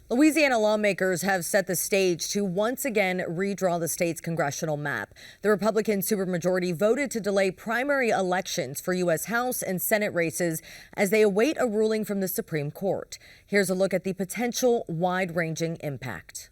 Louisiana lawmakers have set the stage to once again redraw the state's congressional map. The Republican supermajority voted to delay primary elections for U.S. House and Senate races as they await a ruling from the Supreme Court. Here's a look at the potential wide-ranging impact.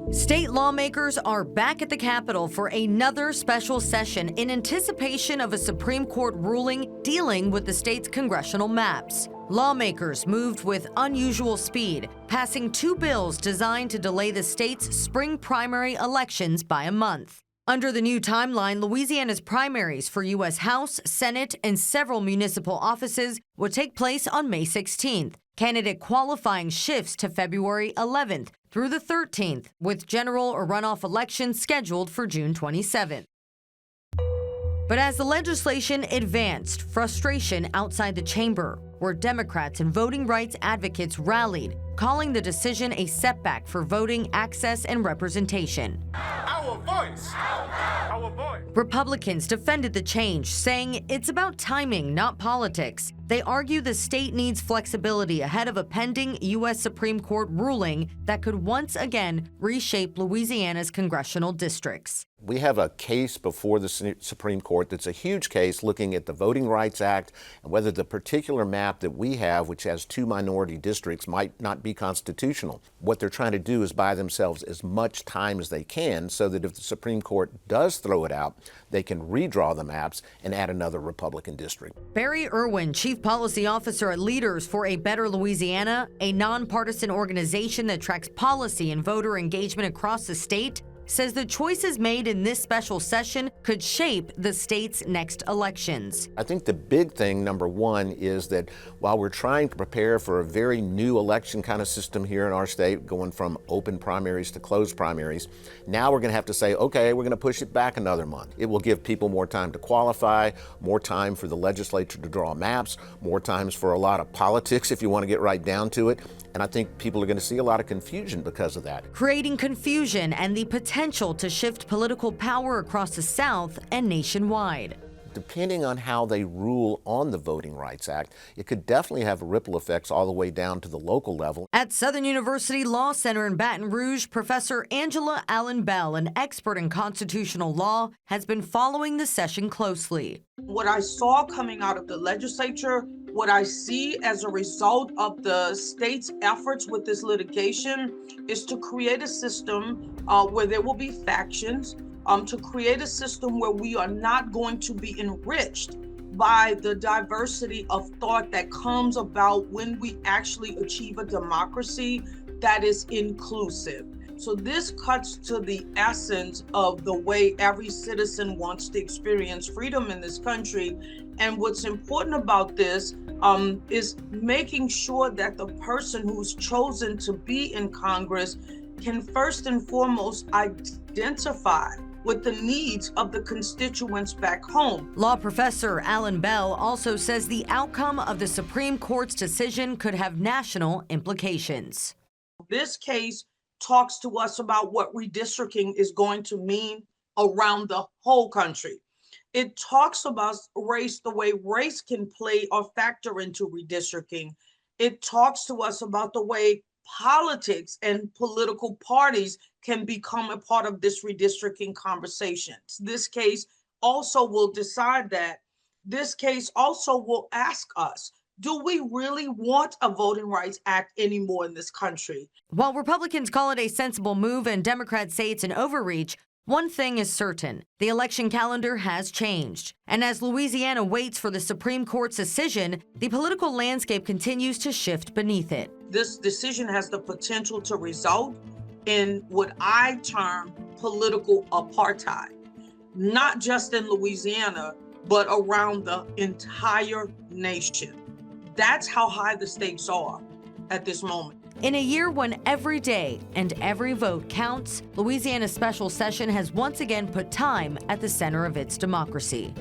State lawmakers are back at the Capitol for another special session in anticipation of a Supreme Court ruling dealing with the state's congressional maps. Lawmakers moved with unusual speed, passing two bills designed to delay the state's spring primary elections by a month. Under the new timeline, Louisiana's primaries for U.S. House, Senate, and several municipal offices will take place on May 16th. Candidate qualifying shifts to February 11th through the 13th, with general or runoff elections scheduled for June 27th. But as the legislation advanced, frustration outside the chamber, where Democrats and voting rights advocates rallied, calling the decision a setback for voting access and representation. Our voice! Our voice! Republicans defended the change, saying it's about timing, not politics. They argue the state needs flexibility ahead of a pending U.S. Supreme Court ruling that could once again reshape Louisiana's congressional districts. We have a case before the Supreme Court that's a huge case looking at the Voting Rights Act and whether the particular map that we have, which has two minority districts, might not be constitutional. What they're trying to do is buy themselves as much time as they can so that if the Supreme Court does throw it out, they can redraw the maps and add another Republican district. Barry Irwin, Chief Policy Officer at Leaders for a Better Louisiana, a nonpartisan organization that tracks policy and voter engagement across the state, says the choices made in this special session could shape the state's next elections. I think the big thing, number one, is that while we're trying to prepare for a very new election kind of system here in our state, going from open primaries to closed primaries, now we're going to have to say, okay, we're going to push it back another month. It will give people more time to qualify, more time for the legislature to draw maps, more times for a lot of politics if you want to get right down to it. And I think people are going to see a lot of confusion because of that. Creating confusion and the potential to shift political power across the South and nationwide. Depending on how they rule on the Voting Rights Act, it could definitely have ripple effects all the way down to the local level. At Southern University Law Center in Baton Rouge, Professor Angela Allen Bell, an expert in constitutional law, has been following the session closely. What I saw coming out of the legislature, what I see as a result of the state's efforts with this litigation is to create a system where there will be factions, to create a system where we are not going to be enriched by the diversity of thought that comes about when we actually achieve a democracy that is inclusive. So this cuts to the essence of the way every citizen wants to experience freedom in this country. And what's important about this is making sure that the person who's chosen to be in Congress can first and foremost identify with the needs of the constituents back home. Law professor Allen Bell also says the outcome of the Supreme Court's decision could have national implications. This case talks to us about what redistricting is going to mean around the whole country. It talks about race, the way race can play or factor into redistricting. It talks to us about the way politics and political parties can become a part of this redistricting conversation. This case also will decide that. This case also will ask us, do we really want a Voting Rights Act anymore in this country? While Republicans call it a sensible move and Democrats say it's an overreach, one thing is certain, the election calendar has changed. And as Louisiana waits for the Supreme Court's decision, the political landscape continues to shift beneath it. This decision has the potential to result in what I term political apartheid, not just in Louisiana, but around the entire nation. That's how high the stakes are at this moment. In a year when every day and every vote counts, Louisiana's special session has once again put time at the center of its democracy.